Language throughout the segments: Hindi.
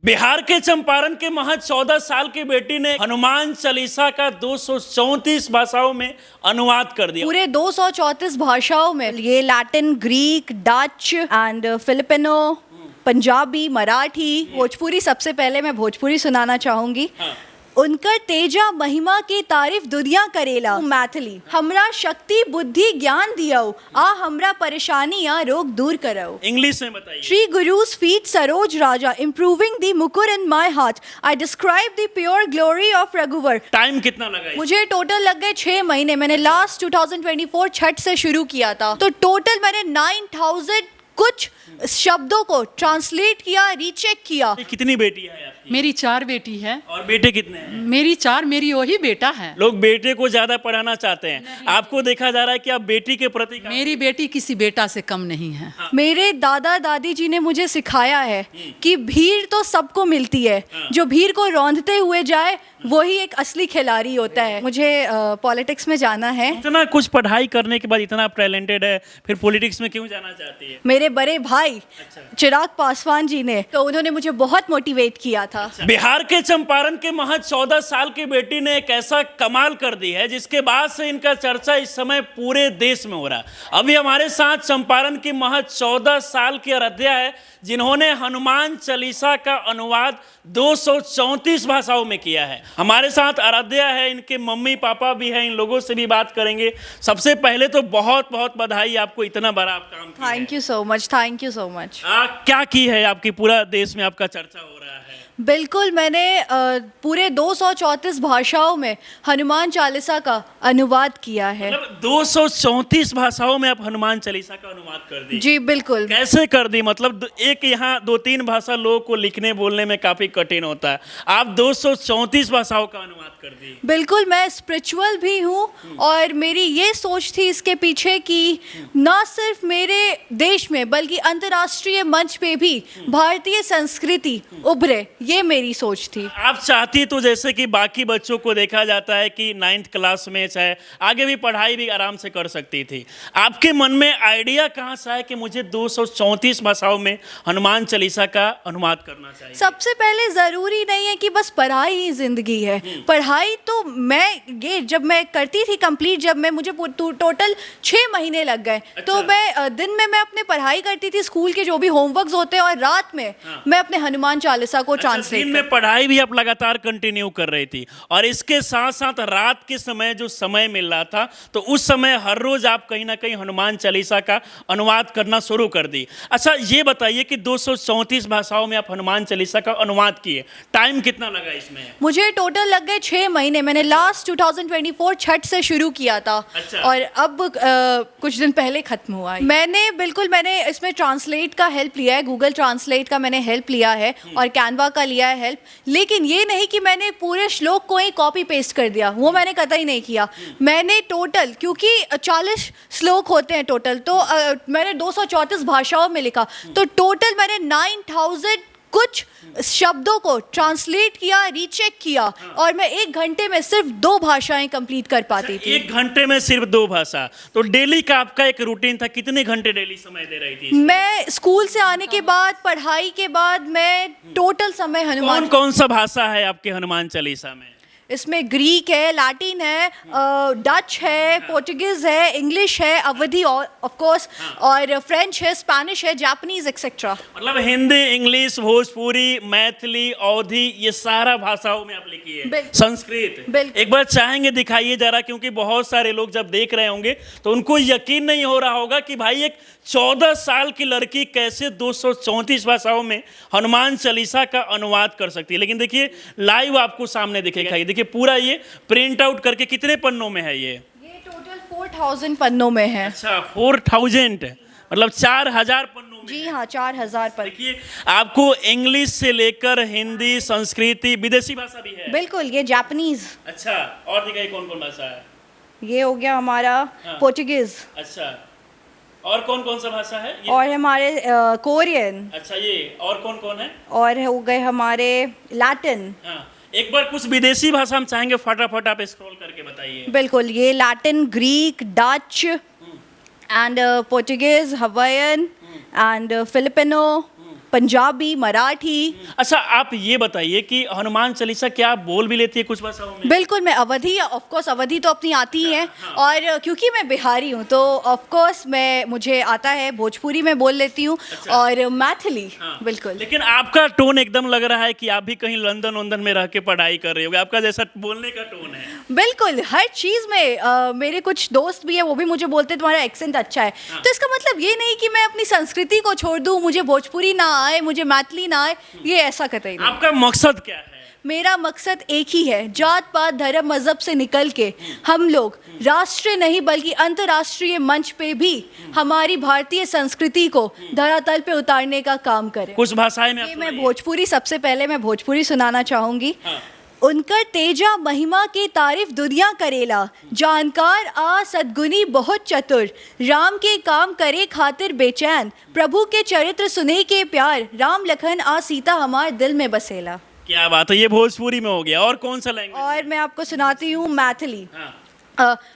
बिहार के चंपारण के महज 14 साल की बेटी ने हनुमान चालीसा का 234 भाषाओं में अनुवाद कर दिया। पूरे 234 भाषाओं में, ये Latin, Greek, Dutch and Filipino, Punjabi, Marathi, Bhojpuri. सबसे पहले मैं भोजपुरी सुनाना चाहूंगी। उनकर तेजा महिमा की तारीफ दुनिया करेला। मैथिली, हमरा शक्ति बुद्धि ज्ञान दियो, आ हमरा परेशानी या रोग दूर करो। इंग्लिश में बताइए। Sri Guru's feet Saroj Raja, improving the mukur in my heart. I describe the pure glory of Raghuvar. Time कितना लगा? मुझे टोटल लग गए 6 महीने। मैंने लास्ट 2024 छठ से शुरू किया था, तो टोटल मैंने 9000 कुछ शब्दों को ट्रांसलेट किया, रीचेक किया। कितनी बेटी है आपकी? मेरी 4 बेटी है। और बेटे कितने हैं? मेरी 4, मेरी वही बेटा है। लोग बेटे को ज्यादा पढ़ाना चाहते हैं, आपको देखा जा रहा है कि आप बेटी के प्रति मेरी बेटी किसी बेटा से कम नहीं है। मेरे दादा दादी जी ने मुझे सिखाया है कि भीड़ तो सबको मिलती है, जो भीड़ को रौंदते हुए जाए वही एक असली खिलाड़ी होता है। मुझे पॉलिटिक्स में जाना है। इतना कुछ पढ़ाई करने के बाद इतना टैलेंटेड है, फिर पॉलिटिक्स में क्यों जाना चाहती है? मेरे बड़े भाई चिराग पासवान जी ने, तो उन्होंने मुझे बहुत मोटिवेट किया था। बिहार के चंपारण के महज 14 साल की बेटी ने एक ऐसा कमाल कर दी है जिसके बाद से इनका चर्चा इस समय पूरे देश में हो रहा है। अभी हमारे साथ चंपारण की महज 14 साल की आराध्या है, जिन्होंने हनुमान चालीसा का अनुवाद 234 भाषाओं में किया है। हमारे साथ आराध्या है, इनके मम्मी पापा भी हैं, इन लोगों से भी बात करेंगे। सबसे पहले तो बहुत बहुत बधाई आपको, इतना बड़ा आप काम किया है। Thank you so much, thank you so much. क्या की है आपकी, पूरा देश में आपका चर्चा हो रहा है? बिल्कुल, मैंने पूरे 234 भाषाओं में हनुमान चालीसा का अनुवाद किया है। मतलब 234 भाषाओं में आप हनुमान चालीसा का अनुवाद कर दी? जी बिल्कुल। कैसे कर दी? मतलब एक यहाँ 2-3 भाषा लोगों को लिखने बोलने में काफी कठिन होता है, आप 234 भाषाओं का अनुवाद कर दी। बिल्कुल, मैं स्पिरिचुअल भी हूँ और मेरी ये सोच थी इसके पीछे कि ना सिर्फ मेरे देश में बल्कि अंतर्राष्ट्रीय मंच पे भी भारतीय संस्कृति उभरे, ये मेरी सोच थी। आप चाहती तो जैसे कि बाकी बच्चों को देखा जाता है कि 9th क्लास में चाहे आगे भी पढ़ाई भी आराम से कर सकती थी, आपके मन में आइडिया कहाँ से है कि मुझे 234 भाषाओं में हनुमान चालीसा का अनुवाद करना चाहिए? सबसे पहले ज़रूरी नहीं है कि बस पढ़ाई ही ज़िंदगी है। पढ़ाई तो जब मैं करती थी कंप्लीट, जब मुझे टोटल 6 महीने लग गए। तो मैं दिन में अपने पढ़ाई करती थी, स्कूल के जो भी होमवर्क्स होते हैं, और रात में मैं अपने हनुमान चालीसा को दिन में पढ़ाई भी आप लगातार कंटिन्यू कर रही थी, और इसके साथ साथ रात के समय जो समय मिल रहा था, तो उस समय हर रोज आप कहीं ना कहीं हनुमान चालीसा का अनुवाद करना शुरू कर दी। अच्छा, ये बताइए कि 234 भाषाओं में आप हनुमान चालीसा का अनुवाद किए, टाइम कितना लगा इसमें? मुझे टोटल लग गए 6 महीने। मैंने लास्ट 2024 छठ से शुरू किया था। और अब कुछ दिन पहले खत्म हुआ। मैंने इसमें ट्रांसलेट का हेल्प लिया है, गूगल ट्रांसलेट का मैंने हेल्प लिया है और कैनवा का लिया है हेल्प। लेकिन ये नहीं कि मैंने पूरे श्लोक को ही कॉपी पेस्ट कर दिया, वो मैंने कतई नहीं किया। मैंने टोटल, क्योंकि 40 श्लोक होते हैं टोटल, तो मैंने 234 भाषाओं में लिखा, तो टोटल मैंने 9000 कुछ शब्दों को ट्रांसलेट किया, रीचेक किया, और मैं 1 घंटे में सिर्फ 2 भाषाएं कंप्लीट कर पाती थी। 1 घंटे में सिर्फ 2 भाषा? तो डेली का आपका एक रूटीन था, कितने घंटे डेली समय दे रही थी? मैं स्कूल से आने के बाद, पढ़ाई के बाद, मैं टोटल समय हनुमान। कौन सा भाषा है आपके हनुमान चालीसा में? इसमें ग्रीक है, लैटिन है, डच है, पोर्टुगीज है, इंग्लिश है, अवधी ऑफ कोर्स, और फ्रेंच है, स्पेनिश है, जापानीज एक्सेट्रा। मतलब हिंदी, इंग्लिश, भोजपुरी, मैथिली, अवधी, ये सारा भाषाओं में आप लिखी है। संस्कृत एक बार चाहेंगे दिखाइए जरा, क्योंकि बहुत सारे लोग जब देख रहे होंगे तो उनको यकीन नहीं हो रहा होगा कि भाई एक 14 साल की लड़की कैसे 234 भाषाओं में हनुमान चालीसा का अनुवाद कर सकती है। लेकिन देखिए लाइव आपको सामने दिखेगा, ये देखिए पूरा ये प्रिंट आउट करके। कितने पन्नों में है ये टोटल 4000 पन्नों में है। अच्छा, 4000 मतलब 4000 पन्नों में? जी हाँ, 4000 पन्नों। देखिए आपको इंग्लिश से लेकर हिंदी, संस्कृति, विदेशी भाषा भी है? बिल्कुल, ये जापानीज। अच्छा, और दिखाइए कौन कौन भाषा है? ये हो गया हमारा पोर्टुगीज। अच्छा, और कौन सा भाषा है ये? और हमारे कोरियन। अच्छा, ये और कौन है? और हो गए हमारे लैटिन। हाँ, एक बार कुछ विदेशी भाषा हम चाहेंगे, फटाफट आप स्क्रॉल करके बताइए। बिल्कुल, ये Latin, Greek, Dutch and Portuguese, Hawaiian and Filipino, Punjabi, Marathi. अच्छा, आप ये बताइए कि हनुमान चालीसा क्या आप बोल भी लेती है कुछ भाषाओं में? बिल्कुल, मैं अवधी, ऑफ कोर्स अवधी तो अपनी आती ही है, और क्योंकि मैं बिहारी हूँ तो ऑफ कोर्स मुझे आता है, भोजपुरी में बोल लेती हूँ, और मैथिली। बिल्कुल। लेकिन आपका टोन एकदम लग रहा है कि आप भी कहीं लंदन वंदन में रह के पढ़ाई कर रहे होगे, आपका जैसा बोलने का टोन है। बिल्कुल, हर चीज़ में मेरे कुछ दोस्त भी है, वो भी मुझे बोलते हैं तुम्हारा एक्सेंट अच्छा है। तो इसका मतलब ये नहीं कि मैं अपनी संस्कृति को छोड़ दूँ, मुझे भोजपुरी ना आए, मुझे मैथिली ना आए, ये ऐसा कतई नहीं। आपका मकसद क्या है? मेरा मकसद एक ही है, जात पात धर्म मजहब से निकल के हम लोग राष्ट्रीय नहीं बल्कि अंतर्राष्ट्रीय मंच पे भी हमारी भारतीय संस्कृति को धरातल पे उतारने का काम करें। कुछ भाषाएं में आप मैं सुनाइए। भोजपुरी, सबसे पहले मैं भोजपुरी सुनाना चाहूंगी। उनकर तेजा महिमा के तारीफ दुनिया करेला, जानकार आ सद्गुनी बहुत चतुर, राम के काम करे खातिर बेचैन, प्रभु के चरित्र सुने के प्यार, राम लखन आ सीता हमार दिल में बसेला। क्या बात है, ये भोजपुरी में हो गया। और कौन सा लैंग्वेज? और मैं आपको सुनाती हूँ मैथिली। हाँ।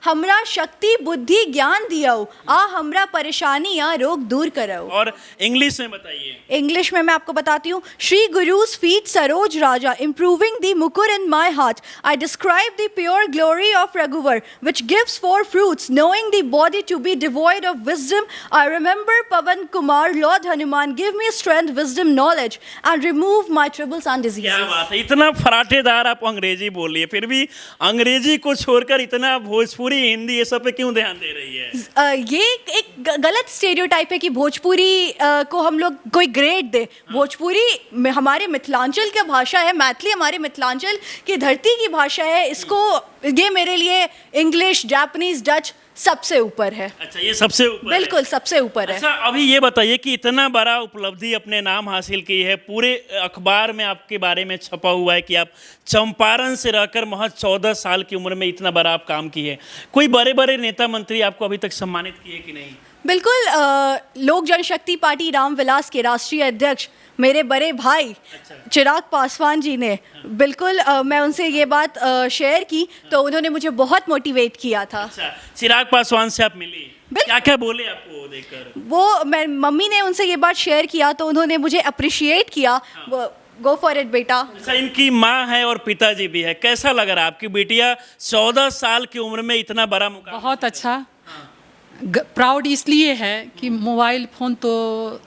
हमरा शक्ति बुद्धि ज्ञान दियो, आ हमरा परेशानी या रोग दूर करो। और इंग्लिश में बताइए। इंग्लिश में मैं आपको बताती हूँ। श्री गुरुज फीट सरोज राजा, इम्प्रूविंग द मुकुर in my heart, I describe the pure glory of रघुवर which gives for fruits, knowing the body to be devoid of wisdom, I remember Pavan Kumar, lord Hanuman, give me strength wisdom knowledge and remove my troubles and disease. क्या बात है, इतना फराटेदार आप अंग्रेजी बोल रही है, फिर भी अंग्रेजी को छोड़कर इतना भोजपुरी, हिंदी, ये सब पे क्यों ध्यान दे रही है? ये एक गलत स्टेरियोटाइप है कि भोजपुरी को हम लोग कोई ग्रेड दे। भोजपुरी हमारे मिथिलांचल की भाषा है, मैथिली हमारे मिथिलांचल की धरती की भाषा है। इसको, ये मेरे लिए इंग्लिश, जापानीज, डच सबसे ऊपर है। अच्छा, ये सबसे ऊपर है। बिल्कुल सबसे ऊपर है। अच्छा, अभी ये बताइए कि इतना बड़ा उपलब्धि अपने नाम हासिल की है, पूरे अखबार में आपके बारे में छपा हुआ है कि आप चंपारण से रहकर महज 14 साल की उम्र में इतना बड़ा आप काम किए। कोई बड़े बड़े नेता मंत्री आपको अभी तक सम्मानित किए कि नहीं? बिल्कुल, लोक जनशक्ति पार्टी रामविलास के राष्ट्रीय अध्यक्ष मेरे बड़े भाई चिराग पासवान जी ने, बिल्कुल मैं उनसे ये बात शेयर की तो उन्होंने मुझे बहुत मोटिवेट किया था। अच्छा, चिराग पासवान से आप मिली, क्या क्या बोले आपको वो देखकर? मैं मम्मी ने उनसे ये बात शेयर किया तो उन्होंने मुझे अप्रिशिएट किया। गो फॉर इट बेटा। अच्छा, इनकी माँ है और पिताजी भी है, कैसा लग रहा है आपकी बेटियाँ 14 साल की उम्र में इतना बड़ा मुकाम? बहुत अच्छा। प्राउड इसलिए है कि मोबाइल फ़ोन तो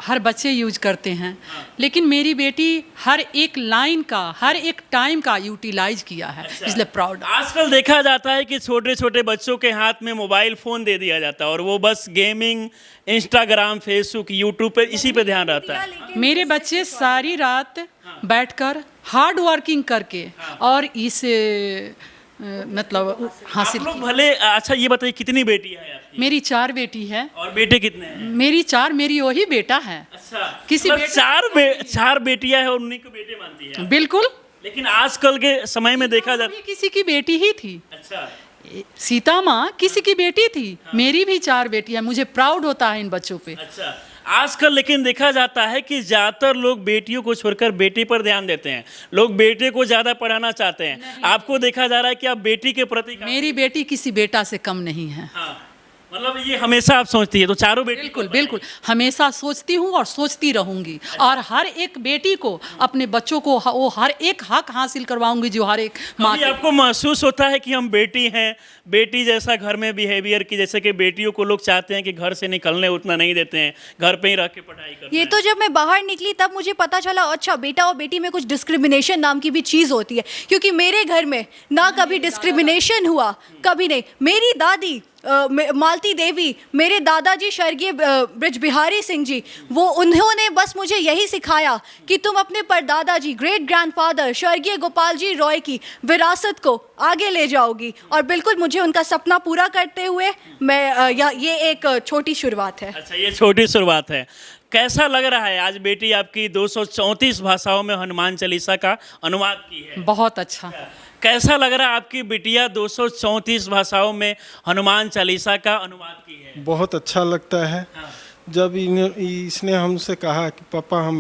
हर बच्चे यूज करते हैं, लेकिन मेरी बेटी हर एक लाइन का, हर एक टाइम का यूटिलाइज किया है। अच्छा। इसलिए प्राउड। आजकल देखा जाता है कि छोटे छोटे बच्चों के हाथ में मोबाइल फ़ोन दे दिया जाता है और वो बस गेमिंग, इंस्टाग्राम, फेसबुक, यूट्यूब पे इसी पे ध्यान रहता है। मेरे बच्चे सारी रात बैठकर हार्ड वर्किंग करके और इस मतलब हासिल आप लोग भले। अच्छा, ये बताइए कितनी बेटी है आपकी? मेरी 4 बेटी है। और बेटे कितने हैं? मेरी वही बेटा है। अच्छा, किसी मतलब चार बेटियां हैं और उन्हीं को बेटे मानती है? बिल्कुल। लेकिन आजकल के समय में देखा जाता। किसी की बेटी ही थी। अच्छा, सीता माँ किसी की बेटी थी। मेरी भी 4 बेटियां, मुझे प्राउड होता है इन बच्चों पे। अच्छा। आजकल लेकिन देखा जाता है कि ज़्यादातर लोग बेटियों को छोड़कर बेटे पर ध्यान देते हैं, लोग बेटे को ज़्यादा पढ़ाना चाहते हैं। आपको देखा जा रहा है कि आप बेटी के प्रति। मेरी बेटी किसी बेटा से कम नहीं है। हाँ, मतलब ये हमेशा आप सोचती है तो चारों बेटी? बिल्कुल बिल्कुल, हमेशा सोचती हूँ और सोचती रहूंगी, और हर एक बेटी को, अपने बच्चों को वो हर एक हक हासिल करवाऊंगी जो हर एक माँ। आपको महसूस होता है कि हम बेटी हैं, बेटी जैसा घर में बिहेवियर की, जैसे कि बेटियों को लोग चाहते हैं कि घर से निकलने उतना नहीं देते हैं, घर पे ही रह के पढ़ाई करते ये हैं। तो जब मैं बाहर निकली तब मुझे पता चला, अच्छा बेटा और बेटी में कुछ डिस्क्रिमिनेशन नाम की भी चीज़ होती है, क्योंकि मेरे घर में ना कभी डिस्क्रिमिनेशन हुआ, कभी नहीं। मेरी दादी मालती देवी, मेरे दादाजी स्वर्गीय ब्रज बिहारी सिंह जी, वो उन्होंने बस मुझे यही सिखाया कि तुम अपने परदादाजी, ग्रेट ग्रैंडफादर स्वर्गीय गोपाल जी रॉय की विरासत को आगे ले जाओगी, और बिल्कुल मुझे उनका सपना पूरा करते हुए मैं ये एक छोटी शुरुआत है। अच्छा, ये छोटी शुरुआत है। कैसा लग रहा है आज बेटी आपकी 234 भाषाओं में हनुमान चालीसा का अनुवाद की है? बहुत अच्छा। कैसा लग रहा है आपकी बिटिया 234 भाषाओं में हनुमान चालीसा का अनुवाद की है? बहुत अच्छा लगता है। जब इसने हमसे कहा कि पापा हम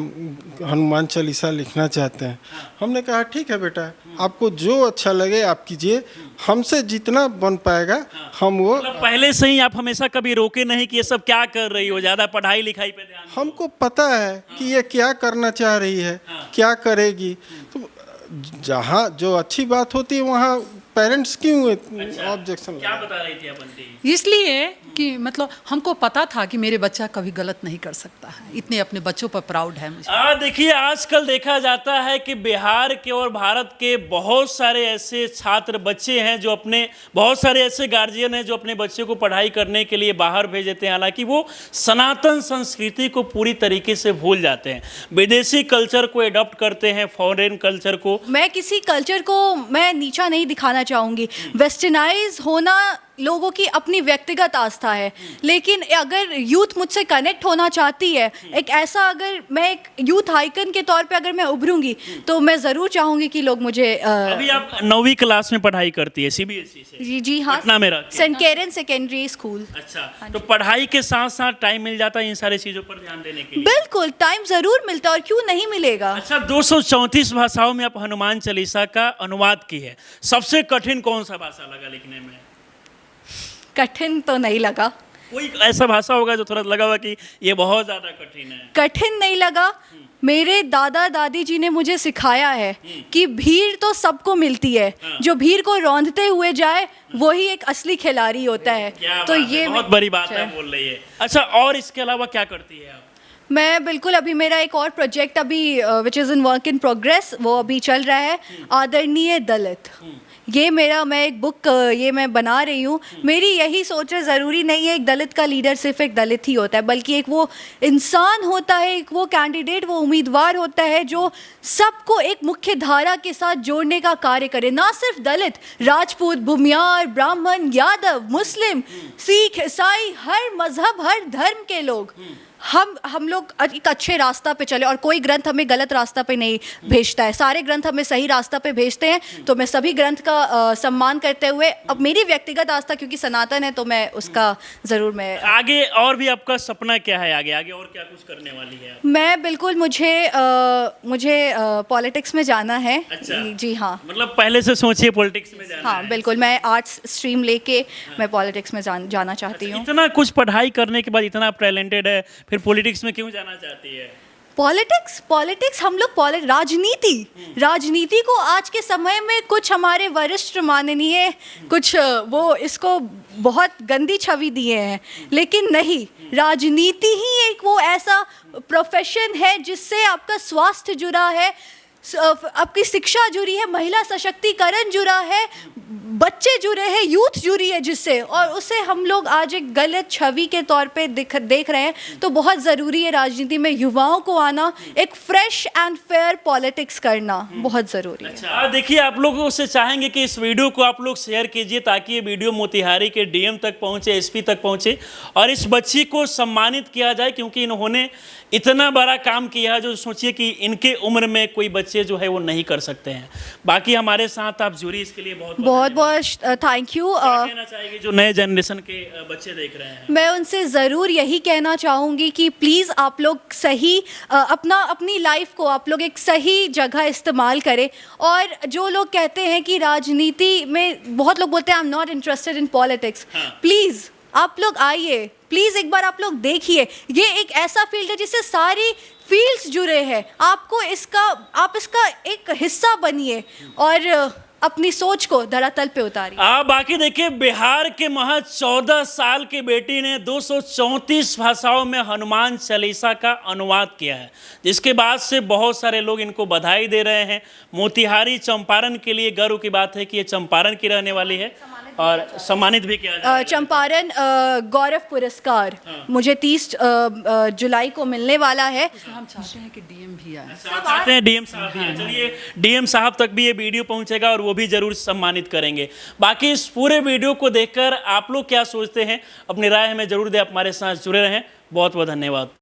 हनुमान चालीसा लिखना चाहते हैं, हमने कहा ठीक है बेटा, आपको जो अच्छा लगे आप कीजिए, हमसे जितना बन पाएगा हम वो। मतलब पहले से ही आप हमेशा कभी रोके नहीं कि ये सब क्या कर रही हो, ज़्यादा पढ़ाई लिखाई पे ध्यान दो। हमको पता है कि ये क्या करना चाह रही है, क्या करेगी, तो जहाँ जो अच्छी बात होती है वहाँ पेरेंट्स क्यों ऑब्जेक्शन? क्या बता रही थी आप आंटी? इसलिए कि मतलब हमको पता था कि मेरे बच्चा कभी गलत नहीं कर सकता है, इतने अपने बच्चों पर प्राउड है मुझे। देखिए आजकल देखा जाता है कि बिहार के और भारत के बहुत सारे ऐसे छात्र बच्चे हैं जो अपने, बहुत सारे ऐसे गार्जियन हैं जो अपने बच्चे को पढ़ाई करने के लिए बाहर भेज देते हैं, हालांकि वो सनातन संस्कृति को पूरी तरीके से भूल जाते हैं, विदेशी कल्चर को एडॉप्ट करते हैं, फॉरेन कल्चर को। मैं किसी कल्चर को मैं नीचा नहीं दिखाना चाहूँगी, वेस्टर्नाइज होना लोगों की अपनी व्यक्तिगत आस्था है, लेकिन अगर यूथ मुझसे कनेक्ट होना चाहती है, एक ऐसा, अगर मैं एक यूथ आइकन के तौर पे अगर मैं उभरूंगी तो मैं ज़रूर चाहूँगी कि लोग मुझे अभी आप 9वीं क्लास में पढ़ाई करती है सीबीएसई से? जी हाँ, पटना में रहती है? Saint Karen secondary school. अच्छा, तो पढ़ाई के साथ साथ टाइम मिल जाता है इन सारी चीज़ों पर ध्यान देने के लिए? बिल्कुल, टाइम ज़रूर मिलता है, और क्यों नहीं मिलेगा। अच्छा, 234 भाषाओं में आप हनुमान चालीसा का अनुवाद की है, सबसे कठिन कौन सा भाषा लगा लिखने में? कठिन तो नहीं लगा, कोई ऐसा भाषा होगा जो थोड़ा लगा हुआ कि ये बहुत ज़्यादा कठिन है? कठिन नहीं लगा। मेरे दादा दादी जी ने मुझे सिखाया है कि भीड़ तो सबको मिलती है, जो भीड़ को रौंदते हुए जाए वही एक असली खिलाड़ी होता है। तो ये बहुत बड़ी बात है बोल रही है। अच्छा, और इसके अलावा क्या करती है आप? मैं बिल्कुल, अभी मेरा एक और प्रोजेक्ट अभी which is in work in progress, वो अभी चल रहा है, आदरणीय दलित। ये मेरा, मैं एक बुक ये मैं बना रही हूँ। मेरी यही सोच है, ज़रूरी नहीं है एक दलित का लीडर सिर्फ एक दलित ही होता है, बल्कि एक वो इंसान होता है, एक वो कैंडिडेट, वो उम्मीदवार होता है जो सबको एक मुख्य धारा के साथ जोड़ने का कार्य करे। ना सिर्फ दलित, राजपूत, भूमियार, ब्राह्मण, यादव, मुस्लिम, सिख, ईसाई, हर मजहब, हर धर्म के लोग, हम लोग एक अच्छे रास्ता पे चले, और कोई ग्रंथ हमें गलत रास्ता पे नहीं भेजता है, सारे ग्रंथ हमें सही रास्ता पे भेजते हैं। तो मैं सभी ग्रंथ का सम्मान करते हुए, अब मेरी व्यक्तिगत आस्था क्योंकि सनातन है तो मैं उसका ज़रूर, मैं आगे और भी आपका सपना क्या है? आगे आगे और क्या कुछ करने वाली है आप? मैं बिल्कुल, मुझे पॉलिटिक्स में जाना है। अच्छा। जी हाँ, मतलब पहले से सोचिए पॉलिटिक्स में जाना हाँ है? बिल्कुल, मैं आर्ट्स स्ट्रीम लेके मैं पॉलिटिक्स में जाना चाहती हूँ। इतना कुछ पढ़ाई करने के बाद, इतना आप टैलेंटेड है, फिर पॉलिटिक्स में क्यों जाना चाहती है? पॉलिटिक्स हम लोग राजनीति को आज के समय में कुछ हमारे वरिष्ठ माननीय कुछ वो इसको बहुत गंदी छवि दिए हैं, लेकिन नहीं, राजनीति ही एक वो ऐसा प्रोफेशन है जिससे आपका स्वास्थ्य जुड़ा है, आपकी शिक्षा जुड़ी है, महिला सशक्तिकरण जुड़ा है, बच्चे जुड़े हैं, यूथ जुड़ी है जिससे, और उसे हम लोग आज एक गलत छवि के तौर पे देख रहे हैं। तो बहुत ज़रूरी है राजनीति में युवाओं को आना, एक फ्रेश एंड फेयर पॉलिटिक्स करना बहुत ज़रूरी है। अच्छा, देखिए आप लोगों से चाहेंगे कि इस वीडियो को आप लोग शेयर कीजिए ताकि ये वीडियो मोतिहारी के डीएम तक पहुंचे, एसपी तक पहुंचे, और इस बच्ची को सम्मानित किया जाए, क्योंकि इन्होंने इतना बड़ा काम किया है जो सोचिए कि इनके उम्र में कोई बच्चे जो है वो नहीं कर सकते हैं। बाकी हमारे साथ आप जुड़ी, इसके लिए बहुत बहुत थैंक यू। कहना चाहेंगे जो नए जनरेशन के बच्चे देख रहे हैं? मैं उनसे ज़रूर यही कहना चाहूँगी कि प्लीज़ आप लोग सही अपनी लाइफ को आप लोग एक सही जगह इस्तेमाल करें। और जो लोग कहते हैं कि राजनीति में, बहुत लोग बोलते हैं I am not interested in politics, please आप लोग आइए, प्लीज़ एक बार आप लोग देखिए, ये एक ऐसा फील्ड है जिससे सारी फील्ड्स जुड़े हैं। आप इसका एक हिस्सा बनिए और अपनी सोच को धरातल पे उतारी। बाकी देखिए, बिहार के महज 14 साल की बेटी ने 234 भाषाओं में हनुमान चालीसा का अनुवाद किया है, जिसके बाद से बहुत सारे लोग इनको बधाई दे रहे हैं। मोतिहारी चंपारण के लिए गर्व की बात है कि ये चंपारण की रहने वाली है और सम्मानित भी किया जाएगा। चंपारण गौरव पुरस्कार मुझे 30 जुलाई को मिलने वाला है। हम चाहते हैं कि डीएम भी आए, चाहते हैं डीएम साहब भी आए। चलिए, डीएम साहब तक भी ये वीडियो पहुंचेगा और वो भी जरूर सम्मानित करेंगे। बाकी इस पूरे वीडियो को देखकर आप लोग क्या सोचते हैं, अपनी राय हमें जरूर दें। आप हमारे साथ जुड़े रहें। बहुत बहुत धन्यवाद।